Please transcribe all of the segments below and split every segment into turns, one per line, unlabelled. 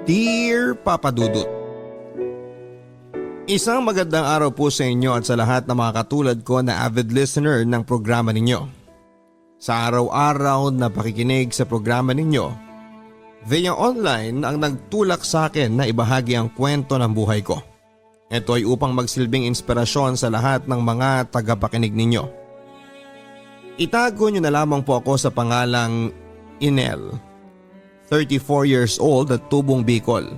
Dear Papa Dudut, isang magandang araw po sa inyo at sa lahat ng mga katulad ko na avid listener ng programa ninyo. Sa araw-araw na pakikinig sa programa ninyo, via online ang nagtulak sa akin na ibahagi ang kwento ng buhay ko. Ito ay upang magsilbing inspirasyon sa lahat ng mga tagapakinig ninyo. Itago nyo na lamang po ako sa pangalang Inel, 34 years old at tubong Bicol.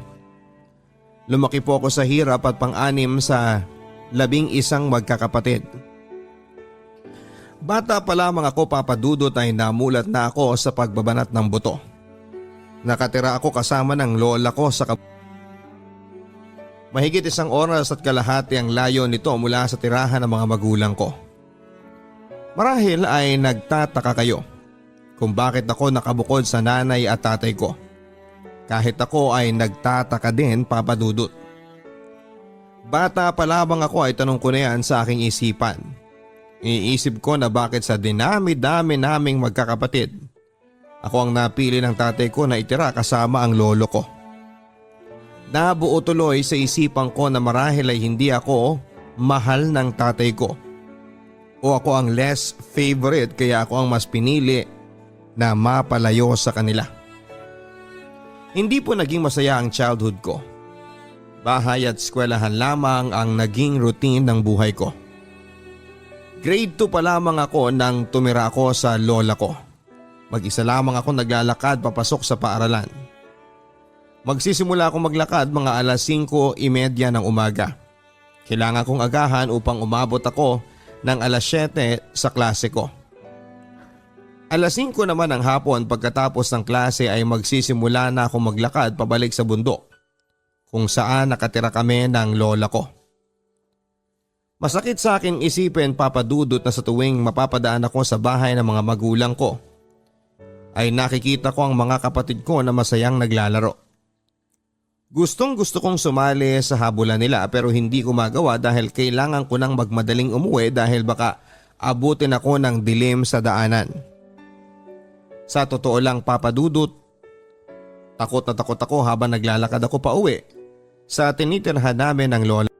Lumaki po ako sa hirap at pang-anim sa 11 magkakapatid. Bata pa lamang ako, Papa Dudut, ay namulat na ako sa pagbabanat ng buto. Nakatira ako kasama ng lola ko sa mahigit 1 oras at kalahati ang layo nito mula sa tirahan ng mga magulang ko. Marahil ay nagtataka kayo kung bakit ako nakabukod sa nanay at tatay ko. Kahit ako ay nagtataka din, Papa Dudut. Bata pa lamang ako ay tanong ko na yan sa aking isipan. Iniisip ko na bakit sa dinami-dami naming magkakapatid, ako ang napili ng tatay ko na itira kasama ang lolo ko. Nabuo tuloy sa isipan ko na marahil ay hindi ako mahal ng tatay ko, o ako ang less favorite kaya ako ang mas pinili na mapalayo sa kanila. Hindi po naging masaya ang childhood ko. Bahay at eskwelahan lamang ang naging routine ng buhay ko. Grade 2 pa lamang ako nang tumira ako sa lola ko. Mag-isa lamang ako naglalakad papasok sa paaralan. Magsisimula akong maglakad mga alas 5:30 ng umaga. Kailangan kong agahan upang umabot ako ng alas 7 sa klase ko. Alas 5 naman ng hapon pagkatapos ng klase ay magsisimula na akong maglakad pabalik sa bundok kung saan nakatira kami ng lola ko. Masakit sa akin isipin, Papa Dudut, na sa tuwing mapapadaan ako sa bahay ng mga magulang ko ay nakikita ko ang mga kapatid ko na masayang naglalaro. Gustong gusto kong sumali sa habulan nila pero hindi ko magawa dahil kailangan ko nang magmadaling umuwi dahil baka abutin ako ng dilim sa daanan. Sa totoo lang, Papa Dudut, takot na takot ako habang naglalakad ako pa uwi sa tinitirhan namin ng lola.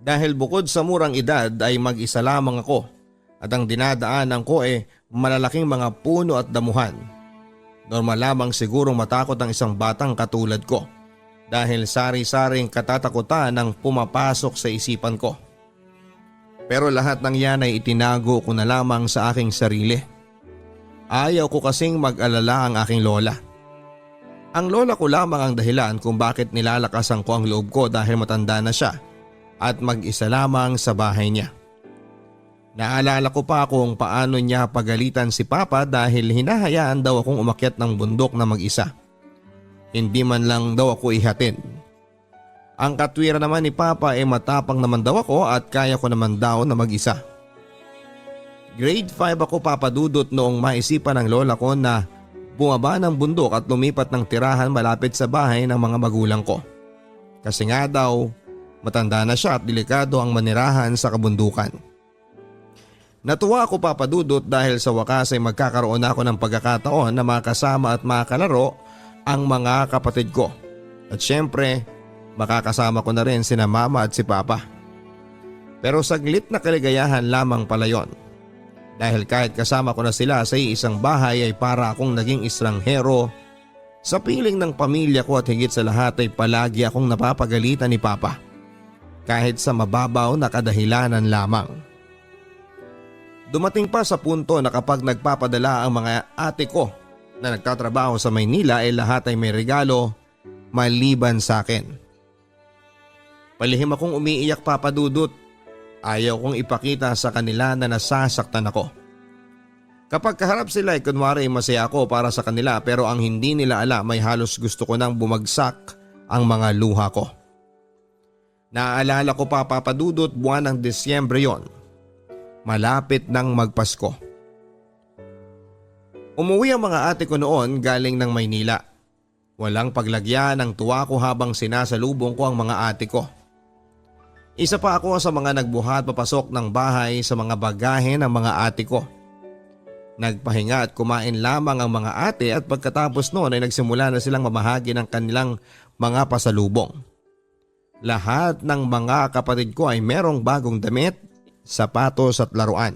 Dahil bukod sa murang edad ay mag-isa lamang ako at ang dinadaanan ko ay malalaking mga puno at damuhan. Normal lamang sigurong matakot ang isang batang katulad ko dahil sari-saring katatakutan ang pumapasok sa isipan ko. Pero lahat ng yan ay itinago ko na lamang sa aking sarili. Ayaw ko kasing mag-alala ang aking lola. Ang lola ko lamang ang dahilan kung bakit nilalakasan ko ang loob ko dahil matanda na siya at mag-isa lamang sa bahay niya. Naalala ko pa kung paano niya pagalitan si Papa dahil hinahayaan daw akong umakyat ng bundok na mag-isa. Hindi man lang daw ako ihatid. Ang katwiran naman ni Papa ay matapang naman daw ako at kaya ko naman daw na mag-isa. Grade 5 ako, Papa Dudut, noong maisipan ng lola ko na bumaba ng bundok at lumipat ng tirahan malapit sa bahay ng mga magulang ko. Kasi nga daw, matanda na siya at delikado ang manirahan sa kabundukan. Natuwa ako, Papa Dudut, dahil sa wakas ay magkakaroon ako ng pagkakataon na makasama at makalaro ang mga kapatid ko. At syempre, makakasama ko na rin sina Mama at si Papa. Pero saglit na kaligayahan lamang pala yon. Dahil kahit kasama ko na sila sa isang bahay ay para akong naging estranghero sa piling ng pamilya ko at higit sa lahat ay palagi akong napapagalitan ni Papa. Kahit sa mababaw na kadahilanan lamang. Dumating pa sa punto na kapag nagpapadala ang mga ate ko na nagtatrabaho sa Maynila ay lahat ay may regalo maliban sa akin. Palihim akong umiiyak, Papa Dudut. Ayaw kong ipakita sa kanila na nasasaktan ako. Kapag kaharap sila ay kunwari masaya ako para sa kanila pero ang hindi nila alam ay halos gusto ko nang bumagsak ang mga luha ko. Naaalala ko pa, Papa Dudut, buwan ng Disyembre yon. Malapit nang magpasko. Umuwi ang mga ate ko noon galing ng Maynila. Walang paglagyan ng tuwa ko habang sinasalubong ko ang mga ate ko. Isa pa ako sa mga nagbuhat papasok ng bahay sa mga bagahe ng mga ate ko. Nagpahinga at kumain lamang ang mga ate at pagkatapos noon ay nagsimula na silang mamahagi ng kanilang mga pasalubong. Lahat ng mga kapatid ko ay merong bagong damit, sapatos at laruan.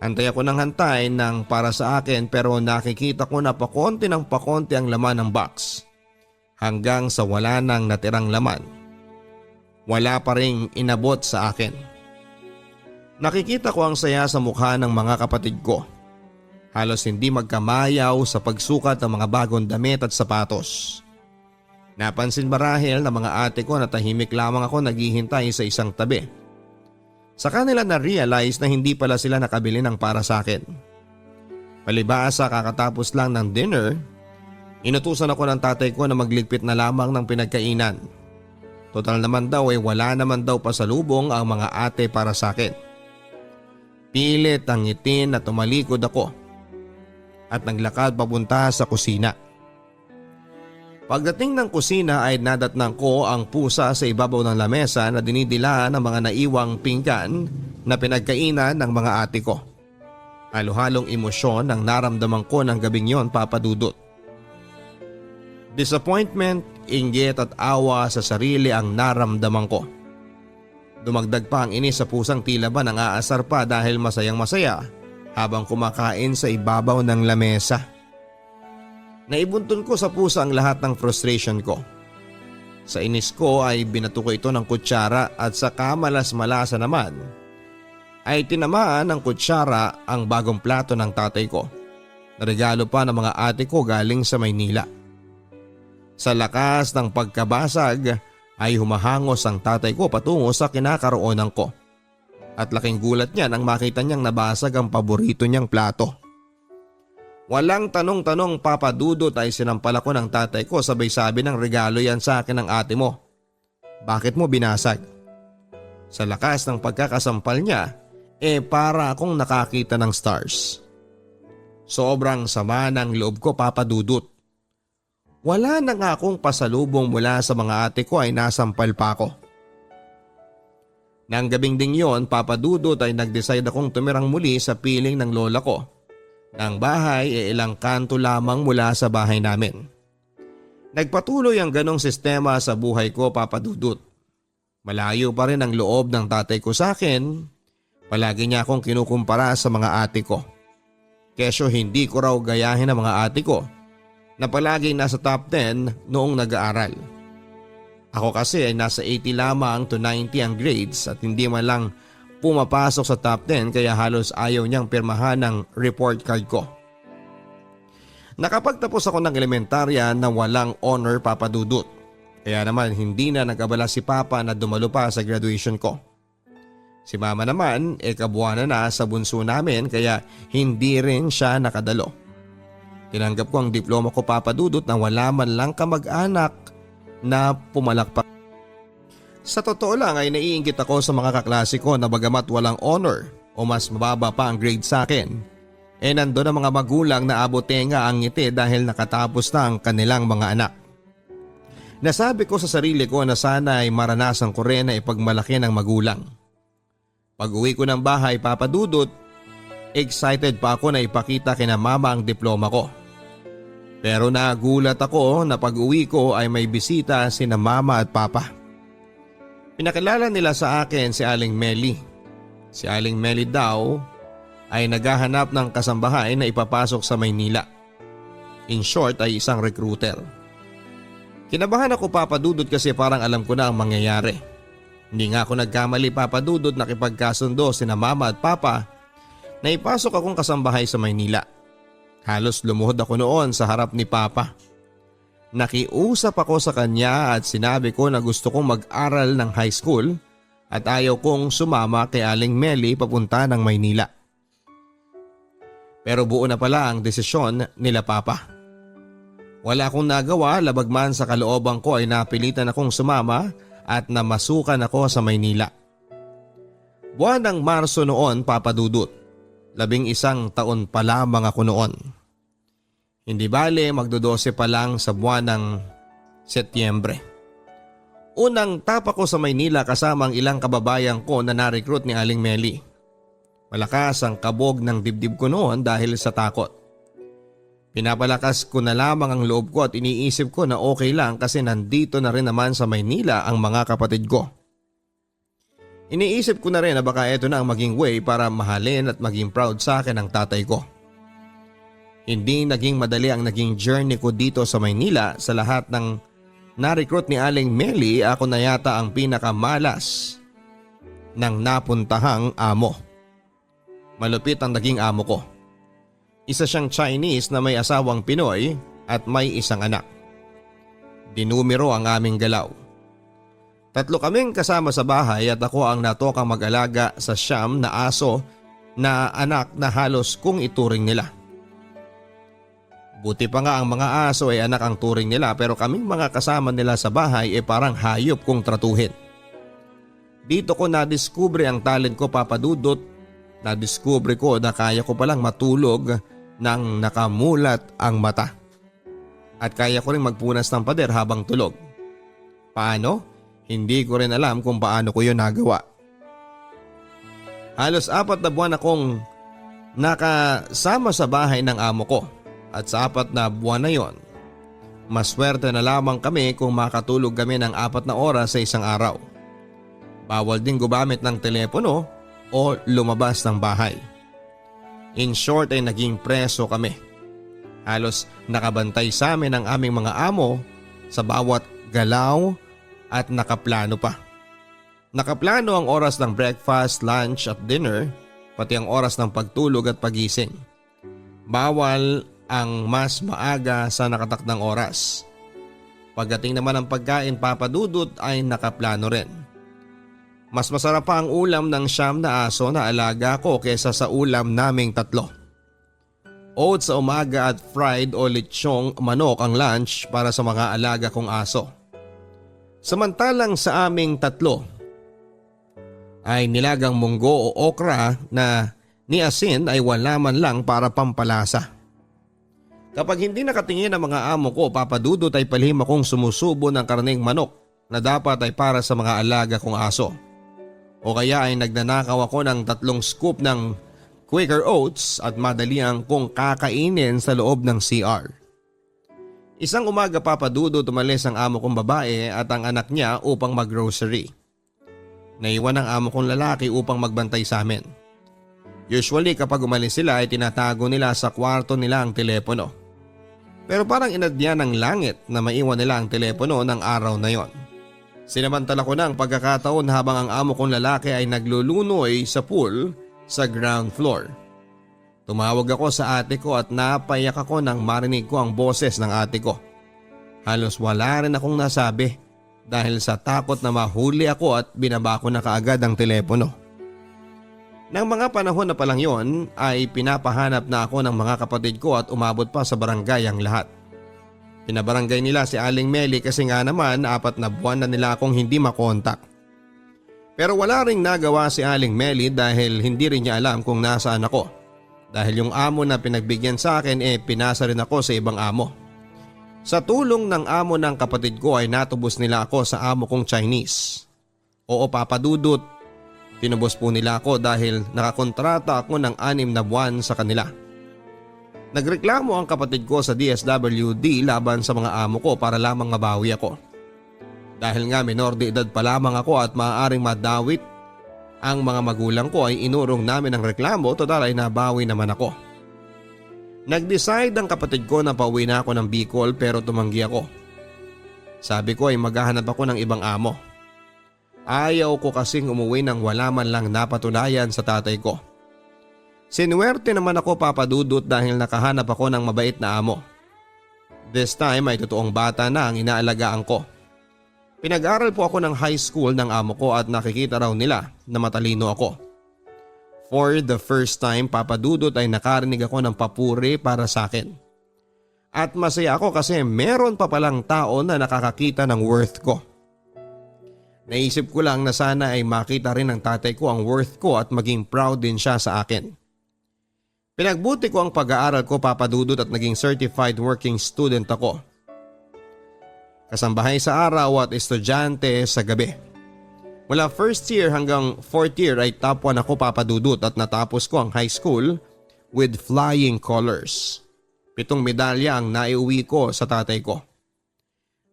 Antay ako ng hantay ng para sa akin pero nakikita ko na pakonti ng pakonti ang laman ng box. Hanggang sa wala nang natirang laman. Wala pa ring inabot sa akin. Nakikita ko ang saya sa mukha ng mga kapatid ko. Halos hindi magkamayaw sa pagsukat ng mga bagong damit at sapatos. Napansin marahil ng mga ate ko na tahimik lamang ako naghihintay sa isang tabi. Sa kanila na-realize na hindi pala sila nakabili ng para sa akin. Palibhasa kakatapos lang ng dinner, inutusan ako ng tatay ko na magligpit na lamang ng pinagkainan. Total naman daw ay wala naman daw pasalubong ang mga ate para sa akin. Pilit ang ngitin at tumalikod ako at naglakad papunta sa kusina. Pagdating ng kusina ay nadatnan ko ang pusa sa ibabaw ng lamesa na dinidilaan ng mga naiwang pinggan na pinagkainan ng mga ate ko. Halo-halong emosyon ang naramdaman ko ng gabing yon, Papa Dudut. Disappointment, inggit at awa sa sarili ang naramdaman ko. Dumagdag pa ang inis sa pusang tila ba nang aasar pa dahil masayang masaya habang kumakain sa ibabaw ng lamesa. Naibuntun ko sa pusa ang lahat ng frustration ko. Sa inis ko ay binato ko ito ng kutsara at sa kamalas-malasa naman ay tinamaan ng kutsara ang bagong plato ng tatay ko na regalo pa ng mga ate ko galing sa Maynila. Sa lakas ng pagkabasag ay humahangos ang tatay ko patungo sa kinakaroonan ko. At laking gulat niya nang makita niyang nabasag ang paborito niyang plato. Walang tanong-tanong, Papa Dudut, ay sinampal ako ng tatay ko sabay sabi ng regalo yan sa akin ng ate mo. Bakit mo binasag? Sa lakas ng pagkakasampal niya, para akong nakakita ng stars. Sobrang sama ng loob ko, Papa Dudut. Wala na nga akong pasalubong mula sa mga ate ko ay nasampal pa ako. Nang gabing ding yon, Papa Dudut, ay nag-decide akong tumirang muli sa piling ng lola ko. Ng bahay ay ilang kanto lamang mula sa bahay namin. Nagpatuloy ang ganong sistema sa buhay ko, Papa Dudut. Malayo pa rin ang loob ng tatay ko sa akin. Palagi niya akong kinukumpara sa mga ate ko. Kesyo hindi ko raw gayahin ang mga ate ko na palaging nasa top 10 noong nag-aaral. Ako kasi ay nasa 80 lamang to 90 ang grades at hindi man lang pumapasok sa top 10 kaya halos ayaw niyang pirmahan ng report card ko. Nakapagtapos ako ng elementarya na walang honor, Papa Dudut. Kaya naman hindi na nag-abala si Papa na dumalo pa sa graduation ko. Si Mama naman kabuwanan na sa bunso namin kaya hindi rin siya nakadalo. Tinanggap ko ang diploma ko, Papa Dudut, na wala man lang kamag-anak na pumalakpak. Sa totoo lang ay naiinggit ako sa mga kaklase ko na bagamat walang honor o mas mababa pa ang grade sa akin, nandun ang mga magulang na abotenga ang ngiti dahil nakatapos na ang kanilang mga anak. Nasabi ko sa sarili ko na sana ay maranasan ko rin na ipagmalaki ng magulang. Pag uwi ko ng bahay, Papa Dudut, excited pa ako na ipakita kina Mama ang diploma ko. Pero nagulat ako na pag uwi ko ay may bisita sina Mama at Papa. Pinakilala nila sa akin si Aling Melly. Si Aling Melly daw ay naghahanap ng kasambahay na ipapasok sa Maynila. In short ay isang recruiter. Kinabahan ako, Papa Dudut, kasi parang alam ko na ang mangyayari. Hindi nga ako nagkamali, Papa Dudut, nakipagkasundo sina Mama at Papa na ipasok akong kasambahay sa Maynila. Halos lumuhod ako noon sa harap ni Papa. Nakiusap ako sa kanya at sinabi ko na gusto kong mag-aral ng high school at ayaw kong sumama kay Aling Melly papunta ng Maynila. Pero buo na pala ang desisyon nila, Papa. Wala akong nagawa, labagman sa kalooban ko ay napilitan akong sumama at namasukan ako sa Maynila. Buwan ng Marso noon, Papa Dudut. 11 taon pa lamang ako noon. Hindi bale magdo-12 pa lang sa buwan ng Setyembre. Unang tapa ko sa Maynila kasama ang ilang kababayan ko na na-recruit ni Aling Melly. Malakas ang kabog ng dibdib ko noon dahil sa takot. Pinapalakas ko na lamang ang loob ko at iniisip ko na okay lang kasi nandito na rin naman sa Maynila ang mga kapatid ko. Iniisip ko na rin na baka ito na ang maging way para mahalin at maging proud sa akin ang tatay ko. Hindi naging madali ang naging journey ko dito sa Maynila. Sa lahat ng na-recruit ni Aling Meli, ako na yata ang pinakamalas ng napuntahang amo. Malupit ang naging amo ko. Isa siyang Chinese na may asawang Pinoy at may isang anak. Dinumero ang aming galaw. 3 kaming kasama sa bahay at ako ang natokang mag-alaga sa siyam na aso na anak na halos kung ituring nila. Buti pa nga ang mga aso ay anak ang turing nila pero kaming mga kasama nila sa bahay ay parang hayop kung tratuhin. Dito ko nadiskubre ang talent ko, Papa Dudut. Nadiskubre ko na kaya ko palang matulog nang nakamulat ang mata. At kaya ko rin magpunas ng pader habang tulog. Paano? Hindi ko rin alam kung paano ko yun nagawa. Halos 4 na buwan akong nakasama sa bahay ng amo ko. At sa 4 na buwan na yon, maswerte na lamang kami kung makatulog kami ng 4 na oras sa isang araw. Bawal din gumamit ng telepono o lumabas ng bahay. In short ay naging preso kami. Halos nakabantay sa amin ang aming mga amo sa bawat galaw at nakaplano pa. Nakaplano ang oras ng breakfast, lunch at dinner, pati ang oras ng pagtulog at pagising. Bawal ang mas maaga sa nakatakdang oras. Pagdating naman ng pagkain, Papa Dudut, ay nakaplano rin. Mas masarap pa ang ulam ng siyam na aso na alaga ko kesa sa ulam naming 3. Oats sa umaga at fried o lechong manok ang lunch para sa mga alaga kong aso. Samantalang sa aming 3 ay nilagang munggo o okra na ni asin ay wala man lang para pampalasa. Kapag hindi nakatingin ang mga amo ko, Papa Dudut, ay palihim akong sumusubo ng karneng manok na dapat ay para sa mga alaga kong aso. O kaya ay nagnanakaw ako ng 3 scoop ng Quaker Oats at madali ang kong kakainin sa loob ng CR. Isang umaga, Papa Dudut, umalis ang amo kong babae at ang anak niya upang maggrocery. Naiwan ang amo kong lalaki upang magbantay sa amin. Usually kapag umalis sila ay tinatago nila sa kwarto nila ang telepono. Pero parang inadya ng langit na maiwan nila ang telepono ng araw na yon. Sinamantala ko na ang pagkakataon habang ang amo kong lalaki ay naglulunoy sa pool sa ground floor. Tumawag ako sa ate ko at napayak ako nang marinig ko ang boses ng ate ko. Halos wala rin akong nasabi dahil sa takot na mahuli ako at binaba ko na kaagad ang telepono. Nang mga panahon na palang yon ay pinapahanap na ako ng mga kapatid ko at umabot pa sa barangay ang lahat. Pinabarangay nila si Aling Meli kasi nga naman 4 na buwan na nila akong hindi makontak. Pero wala ring nagawa si Aling Meli dahil hindi rin niya alam kung nasaan ako. Dahil yung amo na pinagbigyan sa akin pinasa rin ako sa ibang amo. Sa tulong ng amo ng kapatid ko ay natubos nila ako sa amo kong Chinese. Oo, Papa Dudut, tinubos po nila ako dahil nakakontrata ako ng 6 na buwan sa kanila. Nagreklamo ang kapatid ko sa DSWD laban sa mga amo ko para lamang mabawi ako. Dahil nga minor de edad pa lamang ako at maaaring madawit ang mga magulang ko ay inurong namin ang reklamo, total ay nabawi naman ako. Nag-decide ang kapatid ko na pauwi na ako ng Bicol pero tumanggi ako. Sabi ko ay maghahanap ako ng ibang amo. Ayaw ko kasing umuwi nang wala man lang napatunayan sa tatay ko. Sinuwerte naman ako, Papa Dudut, dahil nakahanap ako ng mabait na amo. This time ay totoong bata na ang inaalagaan ko. Pinag-aral po ako ng high school ng amo ko at nakikita raw nila na matalino ako. For the first time, Papa Dudut, ay nakarinig ako ng papuri para sa akin. At masaya ako kasi meron pa palang tao na nakakakita ng worth ko. Naisip ko lang na sana ay makita rin ng tatay ko ang worth ko at maging proud din siya sa akin. Pinagbuti ko ang pag-aaral ko, Papa Dudut, at naging certified working student ako. Kasambahay sa araw at estudyante sa gabi. Mula first year hanggang fourth year ay top 1 ako papadudot at natapos ko ang high school with flying colors. 7 medalya ang naiuwi ko sa tatay ko.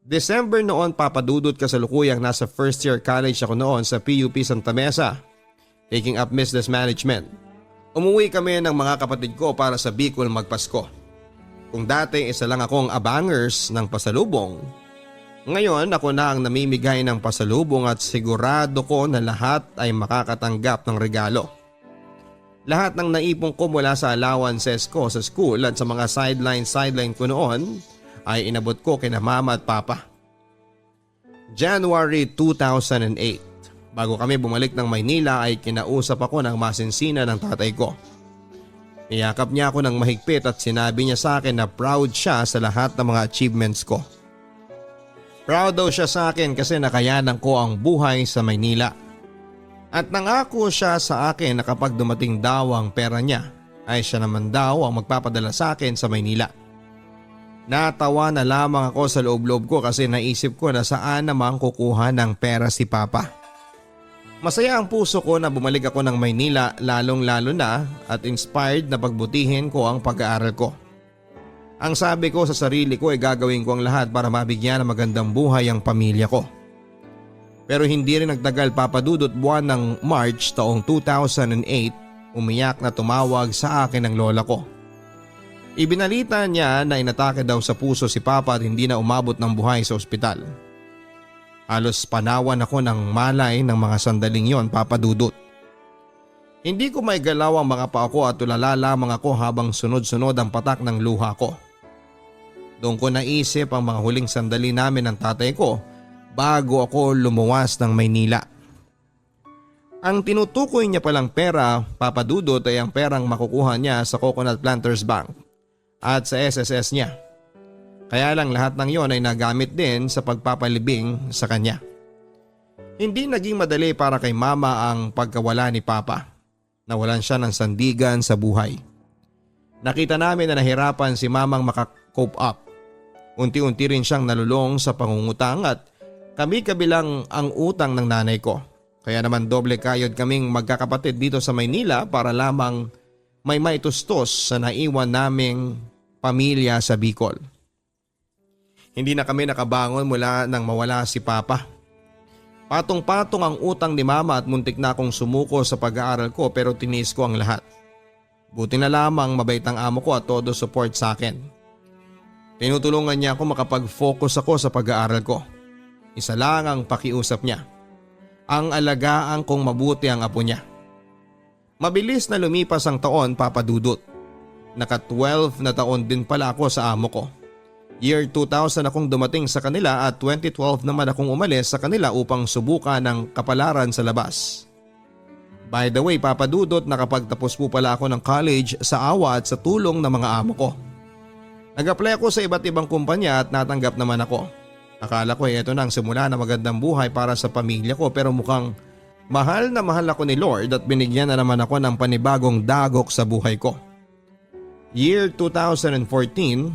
December noon papadudot kasalukuyang nasa first year college ako noon sa PUP Santa Mesa, taking up business management. Umuwi kami ng mga kapatid ko para sa Bicol magpasko. Kung dati isa lang akong abangers ng pasalubong, ngayon ako na ang namimigay ng pasalubong at sigurado ko na lahat ay makakatanggap ng regalo. Lahat ng naipon ko mula sa allowances ko sa school at sa mga sideline ko noon ay inabot ko kina mama at papa. January 2008, bago kami bumalik ng Maynila ay kinausap ako ng masinsina ng tatay ko. Niyakap niya ako ng mahigpit at sinabi niya sa akin na proud siya sa lahat ng mga achievements ko. Proud daw siya sa akin kasi nakayanan ko ang buhay sa Maynila. At nangako siya sa akin na kapag dumating daw ang pera niya ay siya naman daw ang magpapadala sa akin sa Maynila. Natawa na lamang ako sa loob-loob ko kasi naisip ko na saan namang kukuha ng pera si Papa. Masaya ang puso ko na bumalik ako ng Maynila lalong-lalo na at inspired na pagbutihin ko ang pag-aaral ko. Ang sabi ko sa sarili ko ay gagawin ko ang lahat para mabigyan ng magandang buhay ang pamilya ko. Pero hindi rin nagtagal papadudot buwan ng March taong 2008, umiyak na tumawag sa akin ang lola ko. Ibinalita niya na inatake daw sa puso si Papa at hindi na umabot ng buhay sa ospital. Halos panawan ako ng malay ng mga sandaling yon papadudot. Hindi ko maigalaw ang mga paa ko at tulala lamang ako habang sunod-sunod ang patak ng luha ko. Doon ko naisip ang mga huling sandali namin ng tatay ko bago ako lumuwas ng Maynila. Ang tinutukoy niya palang pera papadudot ay ang perang makukuha niya sa Coconut Planters Bank at sa SSS niya. Kaya lang lahat ng yon ay nagamit din sa pagpapalibing sa kanya. Hindi naging madali para kay mama ang pagkawala ni Papa. Nawalan siya ng sandigan sa buhay. Nakita namin na nahirapan si mamang makakope up. Unti-unti rin siyang nalulong sa pangungutang at kami kabilang ang utang ng nanay ko. Kaya naman doble kayod kaming magkakapatid dito sa Maynila para lamang may maitustos sa naiwan naming pamilya sa Bicol. Hindi na kami nakabangon mula nang mawala si Papa. Patong-patong ang utang ni mama at muntik na akong sumuko sa pag-aaral ko pero tiniis ko ang lahat. Buti na lamang mabait ang amo ko at todo support sa akin. Tinutulungan niya ako makapag-focus ako sa pag-aaral ko. Isa lang ang pakiusap niya. Ang alagaan kong mabuti ang apo niya. Mabilis na lumipas ang taon papadudot. Naka-12 na taon din pala ako sa amo ko. Year 2000 akong dumating sa kanila at 2012 naman akong umalis sa kanila upang subukan ng kapalaran sa labas. By the way papadudot, nakapagtapos po pala ako ng college sa awa at sa tulong ng mga amo ko. Nag-apply ako sa iba't ibang kumpanya at natanggap naman ako. Akala ko ito na ang simula na magandang buhay para sa pamilya ko pero mukhang mahal na mahal ako ni Lord at binigyan na naman ako ng panibagong dagok sa buhay ko. Year 2014,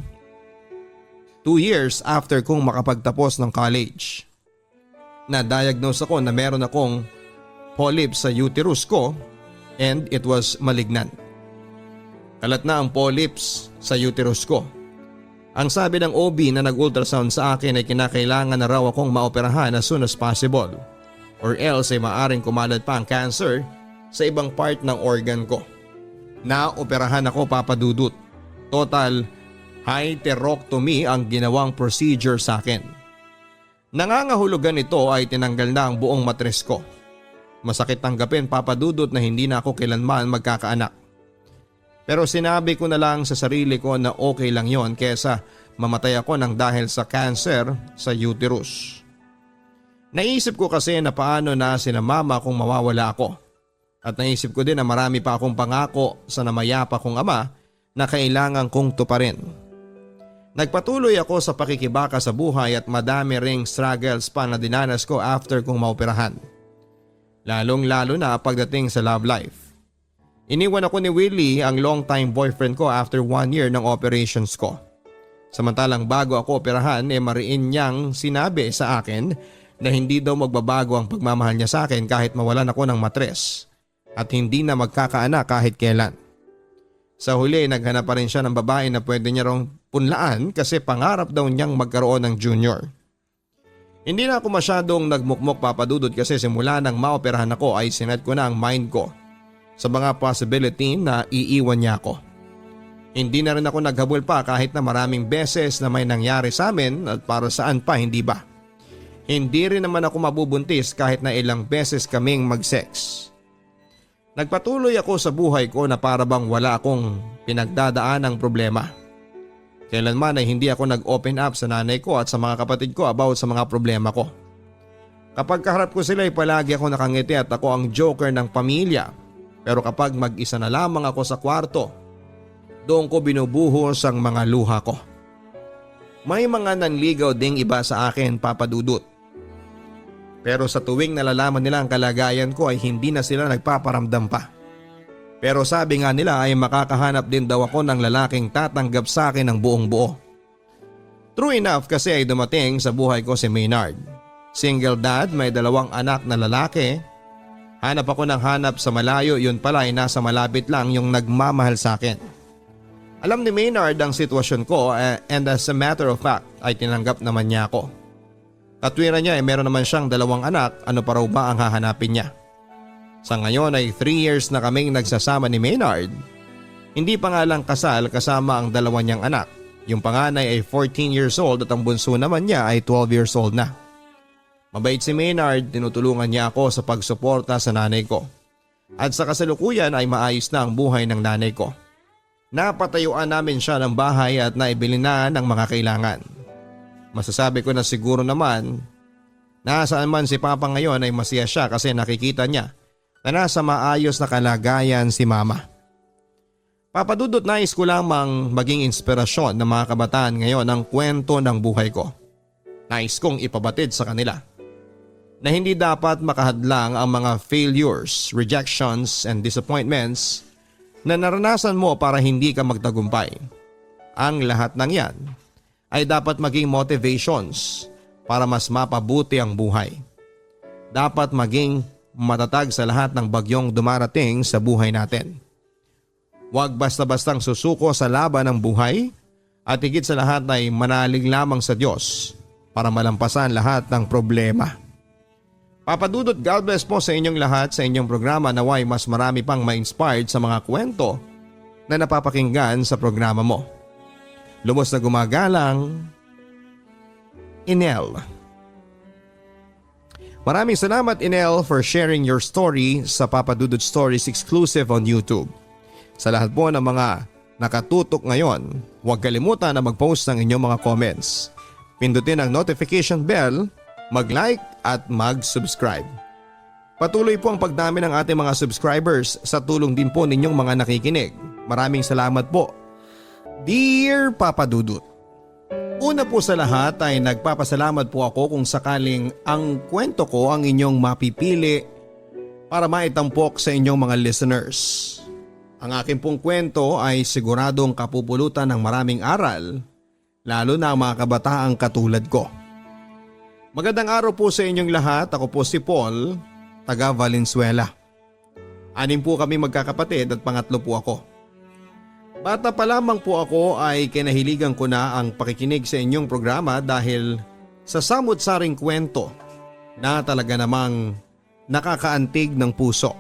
2 years after kong makapagtapos ng college. Na-diagnose ako na meron akong polyp sa uterus ko and it was malignant. Kalat na ang polyps sa uterus ko. Ang sabi ng OB na nag-ultrasound sa akin ay kinakailangan na raw akong maoperahan as soon as possible or else ay maaring kumalat pa ang cancer sa ibang part ng organ ko. Naoperahan ako papadudot. Total hysterectomy ang ginawang procedure sa akin. Nangangahulugan ito ay tinanggal na ang buong matres ko. Masakit tanggapin papadudot na hindi na ako kailanman magkakaanak. Pero sinabi ko na lang sa sarili ko na okay lang yon kesa mamatay ako ng dahil sa cancer sa uterus. Naisip ko kasi na paano na sina mama kung mawawala ako. At naisip ko din na marami pa akong pangako sa namayapa kong ama na kailangan kong tuparin. Nagpatuloy ako sa pakikibaka sa buhay at madami ring struggles pa na dinanas ko after kong maoperahan. Lalong-lalo na pagdating sa love life. Iniwan ako ni Willie, ang long-time boyfriend ko, after 1 year ng operations ko. Samantalang bago ako operahan mariin niyang sinabi sa akin na hindi daw magbabago ang pagmamahal niya sa akin kahit mawalan ako ng matres at hindi na magkakaanak kahit kailan. Sa huli naghanap pa rin siya ng babae na pwede niya rong punlaan kasi pangarap daw niyang magkaroon ng junior. Hindi na ako masyadong nagmukmok papadudod kasi simula nang maoperahan ako ay sinet ko na ang mind ko sa mga possibility na iiwan niya ako. Hindi na rin ako naghabol pa kahit na maraming beses na may nangyari sa amin at para saan pa, hindi ba? Hindi rin naman ako mabubuntis kahit na ilang beses kaming mag-sex. Nagpatuloy ako sa buhay ko na para bang wala akong pinagdadaan ng problema. Kailanman ay hindi ako nag-open up sa nanay ko at sa mga kapatid ko about sa mga problema ko. Kapag kaharap ko sila ay palagi ako nakangiti at ako ang joker ng pamilya. Pero kapag mag-isa na lamang ako sa kwarto, doon ko binubuhos ang mga luha ko. May mga nanligaw ding iba sa akin, Papa Dudut. Pero sa tuwing nalalaman nila ang kalagayan ko ay hindi na sila nagpaparamdam pa. Pero sabi nga nila ay makakahanap din daw ako ng lalaking tatanggap sa akin ng buong buo. True enough kasi ay dumating sa buhay ko si Maynard. Single dad, may 2 anak na lalaki. Hanap ako ng hanap sa malayo, yun pala ay nasa malapit lang yung nagmamahal sa akin. Alam ni Maynard ang sitwasyon ko and as a matter of fact ay tinanggap naman niya ako. Katwiran niya ay meron naman siyang 2 anak, ano pa raw ba ang hahanapin niya? Sa ngayon ay 3 years na kaming nagsasama ni Maynard. Hindi pa nga lang kasal kasama ang 2 niyang anak. Yung panganay ay 14 years old at ang bunso naman niya ay 12 years old na. Mabait si Maynard, tinutulungan niya ako sa pagsuporta sa nanay ko. At sa kasalukuyan ay maayos na ang buhay ng nanay ko. Napatayuan namin siya ng bahay at naibili na ng mga kailangan. Masasabi ko na siguro naman, nasaan man si Papa ngayon ay masaya siya kasi nakikita niya na nasa maayos na kalagayan si Mama. Papadudot, nais ko lamang maging inspirasyon ng mga kabataan ngayon ang kwento ng buhay ko. Nais kong ipabatid sa kanila na hindi dapat makahadlang ang mga failures, rejections and disappointments na naranasan mo para hindi ka magtagumpay. Ang lahat ng yan ay dapat maging motivations para mas mapabuti ang buhay. Dapat maging matatag sa lahat ng bagyong dumarating sa buhay natin. Huwag basta-bastang susuko sa laban ng buhay at higit sa lahat ay manalig lamang sa Diyos para malampasan lahat ng problema. Papadudot, God bless po sa inyong lahat sa inyong programa, naway mas marami pang ma-inspired sa mga kwento na napapakinggan sa programa mo. Lubos na gumagalang, Inel. Maraming salamat, Inel, for sharing your story sa Papa Dudut Stories exclusive on YouTube. Sa lahat po ng mga nakatutok ngayon, huwag kalimutan na mag-post ng inyong mga comments. Pindutin ang notification bell, mag-like at mag-subscribe. Patuloy po ang pagdami ng ating mga subscribers sa tulong din po ninyong mga nakikinig. Maraming salamat po. Dear Papa Dudut, una po sa lahat ay nagpapasalamat po ako kung sakaling ang kwento ko ang inyong mapipili para maitampok sa inyong mga listeners. Ang aking pong kwento ay siguradong kapupulutan ng maraming aral, lalo na ang mga kabataang katulad ko. Magandang araw po sa inyong lahat. Ako po si Paul, taga Valenzuela. 6 po kami magkakapatid at pangatlo po ako. Bata pa lamang po ako ay kinahiligan ko na ang pakikinig sa inyong programa dahil sa samut-saring kwento na talaga namang nakakaantig ng puso.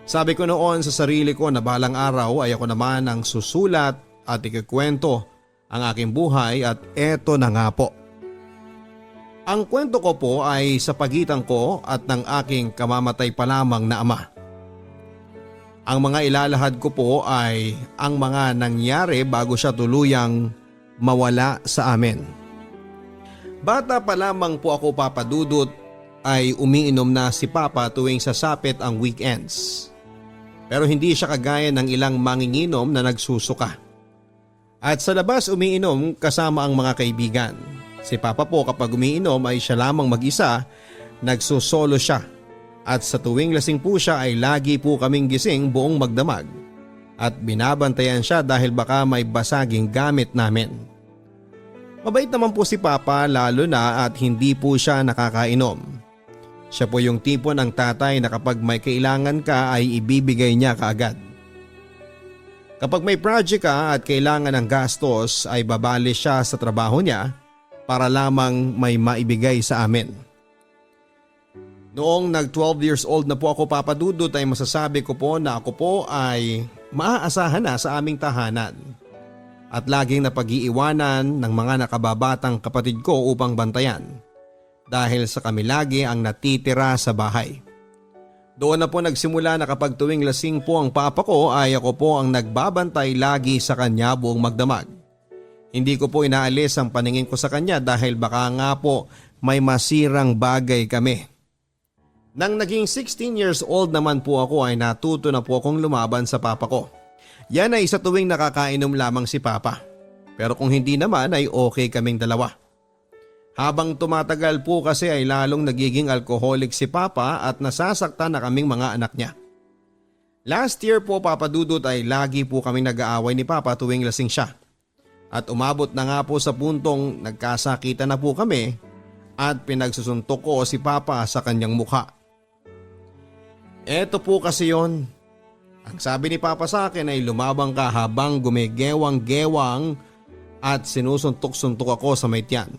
Sabi ko noon sa sarili ko na balang araw ay ako naman ang susulat at ikukwento ang aking buhay at eto na nga po. Ang kwento ko po ay sa pagitan ko at ng aking kamamatay pa lamang na ama. Ang mga ilalahad ko po ay ang mga nangyari bago siya tuluyang mawala sa amin. Bata pa lamang po ako, Papa Dudut, ay umiinom na si Papa tuwing sasapit ang weekends. Pero hindi siya kagaya ng ilang manginginom na nagsusuka. At sa labas umiinom kasama ang mga kaibigan. Si Papa po kapag umiinom ay siya lamang mag-isa, nagsusolo siya. At sa tuwing lasing po siya ay lagi po kaming gising buong magdamag at binabantayan siya dahil baka may basaging gamit namin. Mabait naman po si Papa lalo na at hindi po siya nakakainom. Siya po yung tipo ng tatay na kapag may kailangan ka ay ibibigay niya kaagad. Kapag may project ka at kailangan ng gastos ay babali siya sa trabaho niya para lamang may maibigay sa amin. Noong nag 12 years old na po ako Papa Dudut ay masasabi ko po na ako po ay maaasahan na sa aming tahanan. At laging napag-iiwanan ng mga nakababatang kapatid ko upang bantayan dahil sa kami lagi ang natitira sa bahay. Doon na po nagsimula na kapag tuwing lasing po ang papa ko ay ako po ang nagbabantay lagi sa kanya buong magdamag. Hindi ko po inaalis ang paningin ko sa kanya dahil baka nga po may masirang bagay kami. Nang naging 16 years old naman po ako ay natuto na po akong lumaban sa papa ko. Yan ay sa tuwing nakakainom lamang si papa. Pero kung hindi naman ay okay kaming dalawa. Habang tumatagal po kasi ay lalong nagiging alcoholic si Papa at nasasaktan na kaming mga anak niya. Last year po Papa Dudut ay lagi po kaming nag-aaway ni Papa tuwing lasing siya. At umabot na nga po sa puntong nagkasakitan na po kami at pinagsusuntok ko si Papa sa kanyang mukha. Eto po kasi yon. Ang sabi ni Papa sa akin ay lumabang ka habang gumigewang-gewang at sinusuntok-suntok ako sa may tiyan.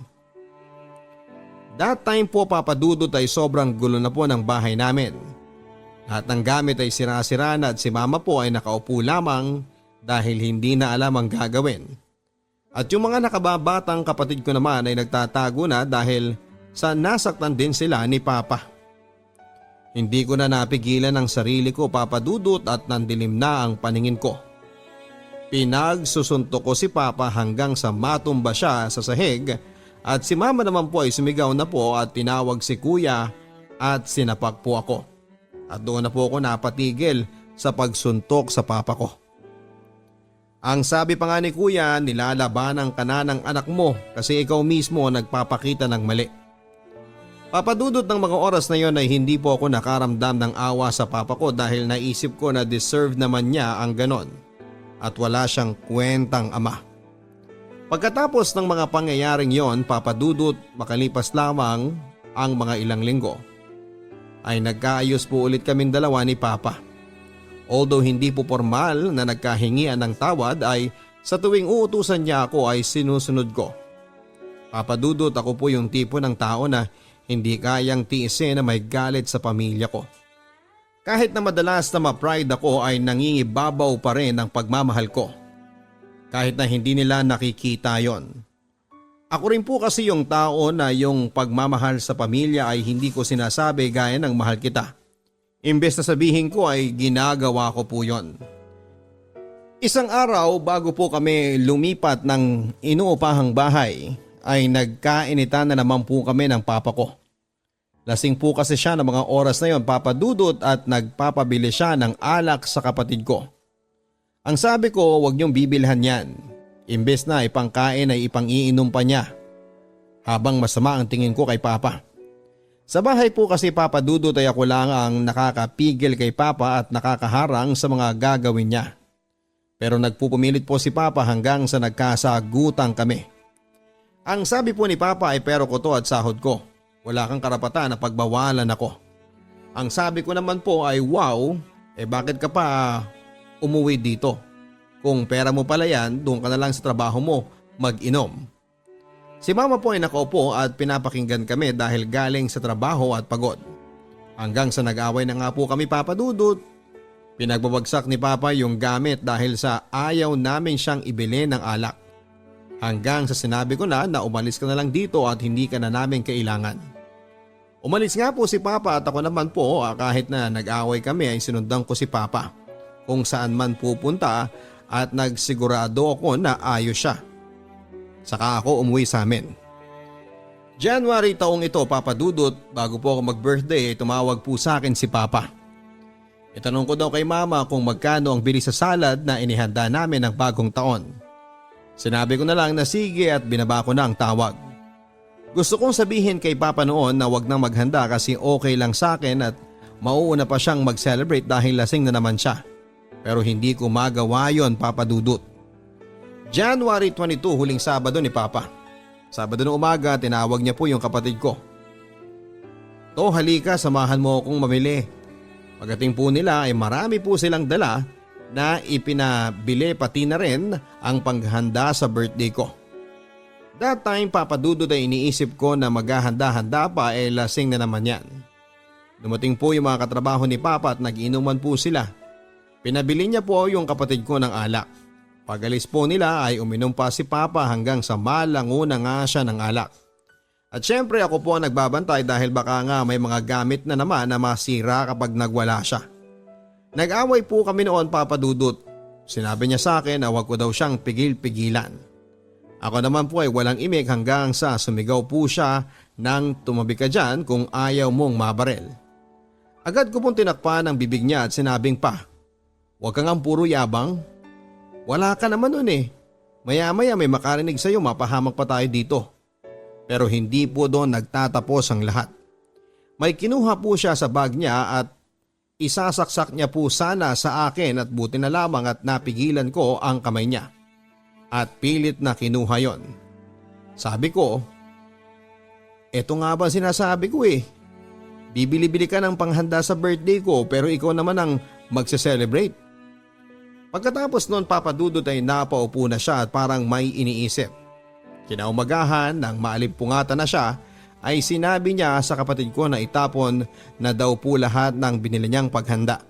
That time po Papa Dudut ay sobrang gulo na po ng bahay namin. Lahat ng gamit ay sira-sira na at si Mama po ay nakaupo lamang dahil hindi na alam ang gagawin. At yung mga nakababatang kapatid ko naman ay nagtatago na dahil sa nasaktan din sila ni Papa. Hindi ko na napigilan ang sarili ko Papa Dudut at nandilim na ang paningin ko. Pinagsusuntok ko si Papa hanggang sa matumba siya sa sahig. At si Mama naman po ay sumigaw na po at tinawag si Kuya at sinapak po ako. At doon na po ako napatigil sa pagsuntok sa papa ko. Ang sabi pa nga ni Kuya, nilalabanan ka na ng anak mo kasi ikaw mismo nagpapakita ng mali. Papadudot ng mga oras na yon ay hindi po ako nakaramdam ng awa sa papa ko dahil naisip ko na deserve naman niya ang ganon at wala siyang kwentang ama. Pagkatapos ng mga pangyayaring yon, Papa Dudut, makalipas lamang ang mga ilang linggo, ay nagkaayos po ulit kaming dalawa ni Papa. Although hindi po formal na nagkahingian ng tawad ay sa tuwing uutusan niya ako ay sinusunod ko. Papa Dudut, ako po yung tipo ng tao na hindi kayang tiisin na may galit sa pamilya ko. Kahit na madalas na ma-pride ako ay nangingibabaw pa rin ang pagmamahal ko. Kahit na hindi nila nakikita yon. Ako rin po kasi yung tao na yung pagmamahal sa pamilya ay hindi ko sinasabi gaya ng mahal kita. Imbes na sabihin ko ay ginagawa ko po yon. Isang araw bago po kami lumipat ng inuupahang bahay ay nagkainitan na naman po kami ng papa ko. Lasing po kasi siya ng mga oras na yon Papa Dudut at nagpapabili siya ng alak sa kapatid ko. Ang sabi ko, huwag niyong bibilhan yan. Imbes na ipangkain ay ipang-iinom pa niya. Habang masama ang tingin ko kay Papa. Sa bahay po kasi Papa Dudut ay ako lang ang nakakapigil kay Papa at nakakaharang sa mga gagawin niya. Pero nagpupumilit po si Papa hanggang sa nagkasagutan kami. Ang sabi po ni Papa ay pero ko to at sahod ko. Wala kang karapatan na pagbawalan ako. Ang sabi ko naman po ay wow, bakit ka pa umuwi dito? Kung pera mo pala yan, doon ka na lang sa trabaho mo mag-inom. Si Mama po ay nakaupo at pinapakinggan kami dahil galing sa trabaho at pagod. Hanggang sa nag-away na nga po kami Papa Dudut. Pinagbabagsak ni Papa yung gamit dahil sa ayaw namin siyang ibili ng alak. Hanggang sa sinabi ko na umalis ka na lang dito at hindi ka na namin kailangan. Umalis nga po si Papa at ako naman po kahit na nag-away kami ay sinundan ko si Papa kung saan man pupunta at nagsigurado ako na ayos siya. Saka ako umuwi sa amin. January taong ito Papa Dudut, bago po ako mag-birthday tumawag po sa akin si Papa. Itanong ko daw kay Mama kung magkano ang bili sa salad na inihanda namin ng bagong taon. Sinabi ko na lang na sige at binaba ko na ang tawag. Gusto kong sabihin kay Papa noon na wag nang maghanda kasi okay lang sa akin at mauuna pa siyang mag-celebrate dahil lasing na naman siya. Pero hindi ko magawa yon Papa Dudut. January 22 huling Sabado ni Papa. Sabado ng umaga tinawag niya po yung kapatid ko. To, halika, samahan mo akong mamili. Pagdating po nila ay marami po silang dala na ipinabili pati na rin ang panghanda sa birthday ko. That time papadudod ay iniisip ko na maghahanda-handa pa lasing na naman yan. Dumating po yung mga katrabaho ni Papa at nag-inuman po sila. Pinabili niya po yung kapatid ko ng alak. Pagalis po nila ay uminom pa si Papa hanggang sa malango na nga siya ng alak. At syempre ako po ang nagbabantay dahil baka nga may mga gamit na naman na masira kapag nagwala siya. Nag-away po kami noon, Papa Dudut. Sinabi niya sa akin na wag ko daw siyang pigil-pigilan. Ako naman po ay walang imik hanggang sa sumigaw po siya nang tumabi ka dyan kung ayaw mong mabarel. Agad ko pong tinakpan ang bibig niya at sinabing pa, "Huwag kang ang puro yabang. Wala ka naman nun eh. Maya-maya may makarinig sa'yo, mapahamak pa tayo dito." Pero hindi po doon nagtatapos ang lahat. May kinuha po siya sa bag niya at isasaksak niya po sana sa akin at buti na lamang at napigilan ko ang kamay niya. At pilit na kinuha yon. Sabi ko, "Eto nga ba sinasabi ko eh. Bibili-bili ka ng panghanda sa birthday ko pero ikaw naman ang magse-celebrate." Pagkatapos noon, Papa Dudut ay napaupo na siya at parang may iniisip. Kinaumagahan nang maalimpungatan na siya ay sinabi niya sa kapatid ko na itapon na daw po lahat ng binili niyang paghanda.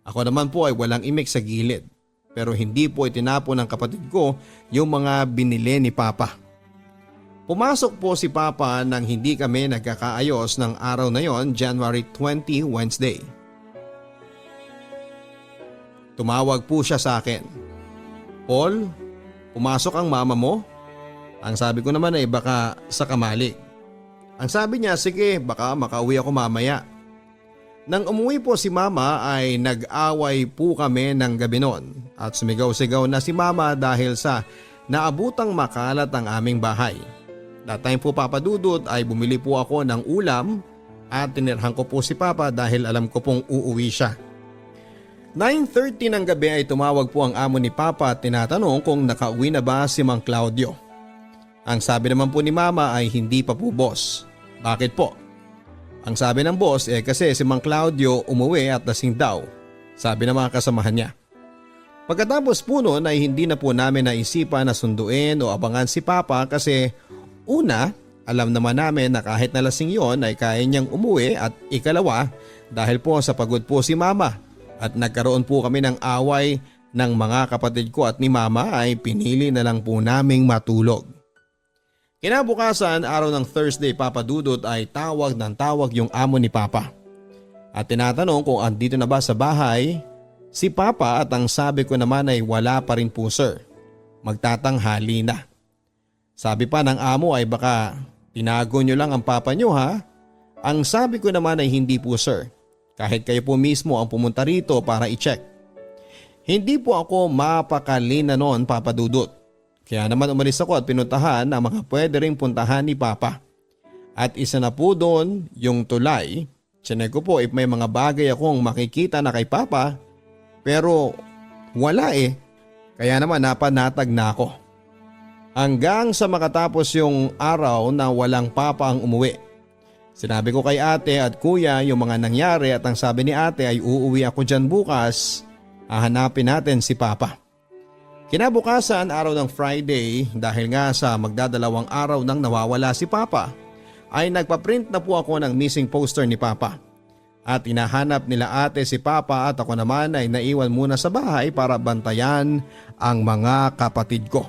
Ako naman po ay walang imik sa gilid pero hindi po itinapon ng kapatid ko yung mga binili ni Papa. Pumasok po si Papa nang hindi kami nagkakaayos ng araw na yon, January 20, Wednesday. Tumawag po siya sa akin. "Paul, pumasok ang mama mo?" Ang sabi ko naman ay baka sa kamali. Ang sabi niya, "Sige, baka makauwi ako mamaya." Nang umuwi po si Mama ay nag-away po kami ng gabi noon at sumigaw-sigaw na si Mama dahil sa naabutang makalat ang aming bahay. That time po, Papa Dudut, ay bumili po ako ng ulam at tinirhan ko po si Papa dahil alam ko pong uuwi siya. 9:30 ng gabi ay tumawag po ang amo ni Papa at tinatanong kung nakauwi na ba si Mang Claudio. Ang sabi naman po ni Mama ay hindi pa po, boss. Bakit po? Ang sabi ng boss kasi si Mang Claudio umuwi at lasing daw, sabi ng mga kasamahan niya. Pagkatapos po noon ay hindi na po namin naisipan na sunduin o abangan si Papa kasi una, alam naman namin na kahit na lasing yon ay kaya niyang umuwi at ikalawa dahil po sa pagod po si Mama at nagkaroon po kami ng away ng mga kapatid ko at ni Mama ay pinili na lang po naming matulog. Kinabukasan, araw ng Thursday, Papa Dudut, ay tawag ng tawag yung amo ni Papa. At tinatanong kung andito na ba sa bahay si Papa at ang sabi ko naman ay wala pa rin po, sir. Magtatanghali na. Sabi pa ng amo ay baka tinago nyo lang ang papa nyo, ha? Ang sabi ko naman ay hindi po, sir. Kahit kayo po mismo ang pumunta rito para i-check. Hindi po ako mapakali na noon, Papa Dudut. Kaya naman umalis ako at pinuntahan ang mga pwede ring puntahan ni Papa. At isa na po doon yung tulay. Chinek ko po if may mga bagay akong makikita na kay Papa. Pero wala eh. Kaya naman napanatag na ako. Hanggang sa makatapos yung araw na walang Papa ang umuwi. Sinabi ko kay ate at kuya yung mga nangyari at ang sabi ni ate ay uuwi ako dyan bukas. Hahanapin natin si Papa. Kinabukasan, araw ng Friday, dahil nga sa magdadalawang araw nang nawawala si Papa, ay nagpaprint na po ako ng missing poster ni Papa. At inahanap nila ate si Papa at ako naman ay naiwan muna sa bahay para bantayan ang mga kapatid ko.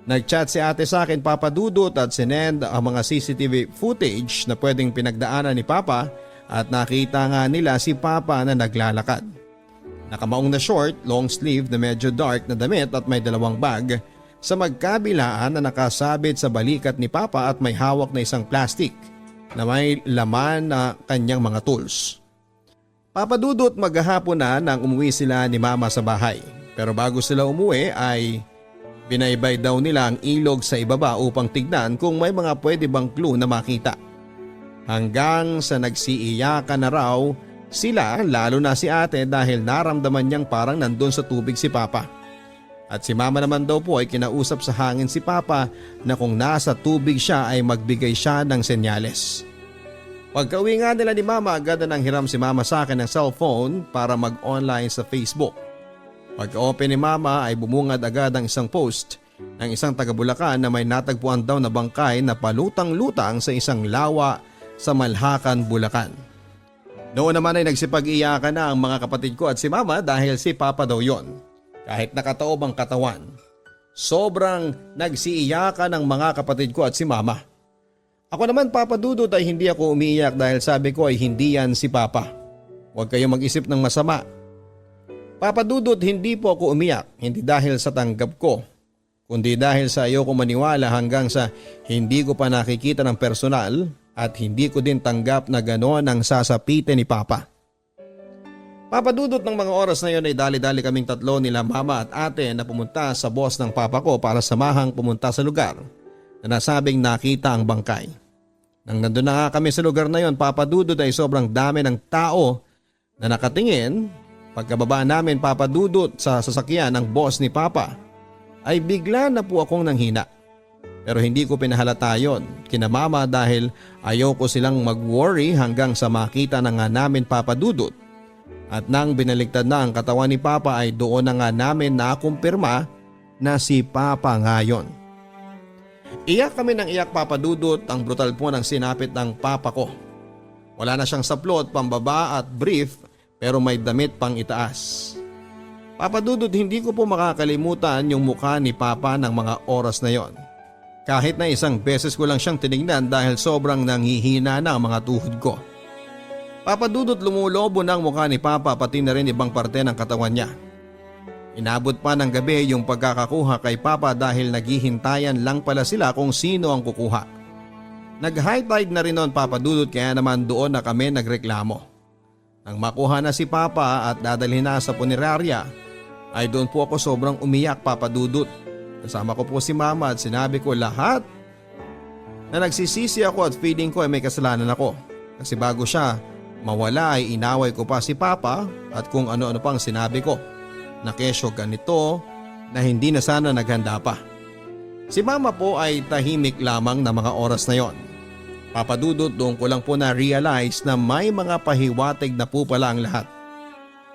Nag-chat si ate sa akin, Papa Dudut, at sinend ang mga CCTV footage na pwedeng pinagdaanan ni Papa at nakita nga nila si Papa na naglalakad. Nakamaong na short, long sleeve na medyo dark na damit at may dalawang bag sa magkabilaan na nakasabit sa balikat ni Papa at may hawak na isang plastic na may laman na kanyang mga tools. Papa Dudut, maghahapon na nang umuwi sila ni Mama sa bahay. Pero bago sila umuwi ay binaybay daw nila ang ilog sa ibaba upang tignan kung may mga pwede bang clue na makita. Hanggang sa nagsiiyakan na raw sila, lalo na si ate dahil naramdaman niyang parang nandun sa tubig si Papa. At si mama naman daw po ay kinausap sa hangin si papa na kung nasa tubig siya ay magbigay siya ng senyales. Pagka-uwi nga nila ni mama, agad na nang hiram si mama sa akin ng cellphone para mag-online sa Facebook. Pagka-open ni mama ay bumungad agad ang isang post ng isang taga-Bulacan na may natagpuan daw na bangkay na palutang-lutang sa isang lawa sa Malhacan, Bulacan. Noon naman ay nagsipag-iyakan na ang mga kapatid ko at si mama dahil si papa daw yon. Kahit nakataob ang katawan, sobrang nagsiiyakan ang mga kapatid ko at si mama. Ako naman, Papa Dudut, ay hindi ako umiiyak dahil sabi ko ay hindi yan si papa. Huwag kayong mag-isip ng masama. Papa Dudut, hindi po ako umiyak, hindi dahil sa tanggap ko, kundi dahil sa ayoko maniwala hanggang sa hindi ko pa nakikita ng personal at hindi ko din tanggap na gano'n ang sasapitin ni papa. Papadudot ng mga oras na yon ay dali-dali kaming tatlo nila mama at ate na pumunta sa boss ng papa ko para samahang pumunta sa lugar na nasabing nakita ang bangkay. Nang nandun na nga kami sa lugar na yon, papadudot ay sobrang dami ng tao na nakatingin. Pagkababa namin, papadudot, sa sasakyan ng boss ni papa ay bigla na po akong nanghina. Pero hindi ko pinahalata yon kina mama dahil ayoko silang mag-worry hanggang sa makita na nga namin papadudot. At nang binaligtad na ang katawan ni papa ay doon na nga namin nakumpirma na si papa nga yon. Iyak kami ng iyak, Papa Dudut, ang brutal po ng sinapit ng papa ko. Wala na siyang saplot, pambaba at brief pero may damit pang itaas. Papa Dudut, hindi ko po makakalimutan yung mukha ni papa ng mga oras na yon. Kahit na isang beses ko lang siyang tinignan dahil sobrang nanghihina na ang mga tuhod ko. Papa Dudut, lumulobo ng mukha ni papa pati na rin ibang parte ng katawan niya. Inabot pa ng gabi yung pagkakakuha kay papa dahil naghihintayan lang pala sila kung sino ang kukuha. Nag-high tide na rin noon, Papa Dudut, kaya naman doon na kami nagreklamo. Nang makuha na si papa at dadalhin na sa punerarya ay doon po ako sobrang umiyak, Papa Dudut. Kasama ko po si mama at sinabi ko lahat na nagsisisi ako at feeling ko ay may kasalanan ako. Kasi bago siya mawala ay inaway ko pa si papa at kung ano-ano pang sinabi ko na kesyo ganito na hindi na sana naghanda pa. Si mama po ay tahimik lamang na mga oras na yon. Papa Dudut, doon ko lang po na-realize na may mga pahiwatig na po pala ang lahat.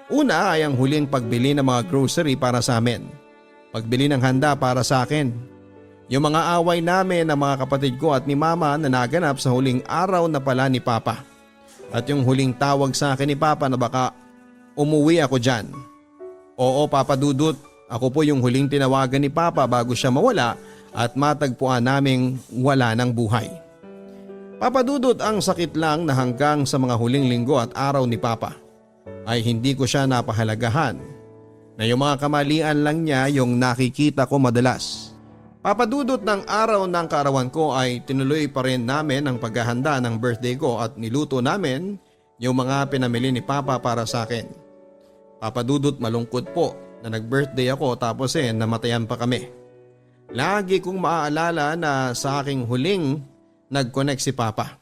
Una ay ang huling pagbili ng mga grocery para sa amin. Pagbili ng handa para sa akin. Yung mga away namin ng mga kapatid ko at ni mama na naganap sa huling araw na pala ni papa. At yung huling tawag sa akin ni papa na baka umuwi ako dyan. Oo, Papa Dudut, ako po yung huling tinawagan ni papa bago siya mawala at matagpuan naming wala ng buhay. Papa Dudut, ang sakit lang na hanggang sa mga huling linggo at araw ni papa ay hindi ko siya napahalagahan. Na yung mga kamalian lang niya yung nakikita ko madalas. Papa Dudut, ng araw ng kaarawan ko ay tinuloy pa rin namin ang paghahanda ng birthday ko at niluto namin yung mga pinamili ni papa para sa akin. Papa Dudut, malungkot po na nag-birthday ako tapos namatayan pa kami. Lagi kong maaalala na sa aking huling nag-connect si papa.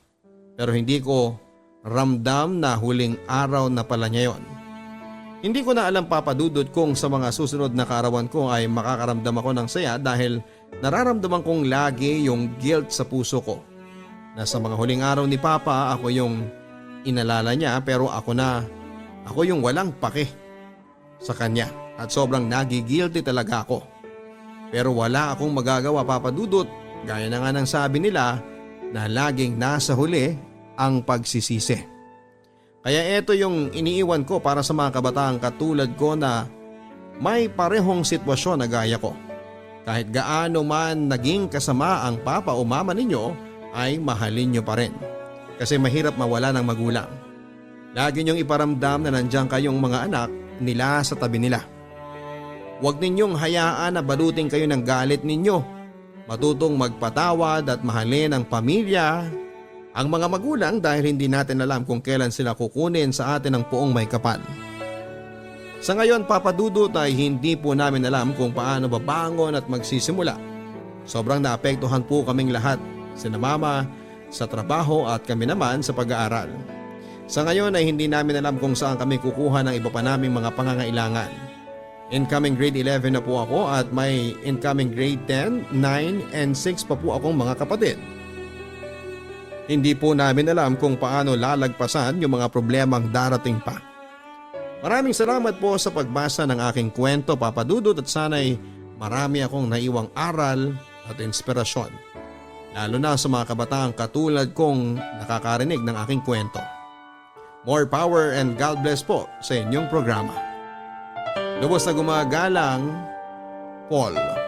Pero hindi ko ramdam na huling araw na pala niya yon. Hindi ko na alam, Papa Dudut, kung sa mga susunod na kaarawan ko ay makakaramdam ako ng saya dahil nararamdaman kong lagi yung guilt sa puso ko. Na sa mga huling araw ni papa ako yung inalala niya pero ako yung walang pake sa kanya at sobrang nagigilty talaga ako. Pero wala akong magagawa, Papa Dudut, gaya na nga ng sabi nila na laging nasa huli ang pagsisisi. Kaya ito yung iniiwan ko para sa mga kabataang katulad ko na may parehong sitwasyon na gaya ko. Kahit gaano man naging kasama ang papa o mama ninyo ay mahalin nyo pa rin. Kasi mahirap mawala ng magulang. Lagi nyong iparamdam na nandiyan kayong mga anak nila sa tabi nila. Huwag ninyong hayaan na balutin kayo ng galit ninyo. Matutong magpatawad at mahalin ang pamilya, ang mga magulang dahil hindi natin alam kung kailan sila kukunin sa atin ang puong may kapal. Sa ngayon, Papa Dudut, ay hindi po namin alam kung paano babangon at magsisimula. Sobrang naapektuhan po kaming lahat, sina mama sa trabaho at kami naman sa pag-aaral. Sa ngayon ay hindi namin alam kung saan kami kukuha ng iba pa naming mga pangangailangan. Incoming grade 11 na po ako at may incoming grade 10, 9 and 6 pa po akong mga kapatid. Hindi po namin alam kung paano lalagpasan yung mga problemang darating pa. Maraming salamat po sa pagbasa ng aking kwento, Papa Dudut, at sana'y marami akong naiwang aral at inspirasyon. Lalo na sa mga kabataang katulad kong nakakarinig ng aking kwento. More power and God bless po sa inyong programa. Lubos na gumagalang, Paul.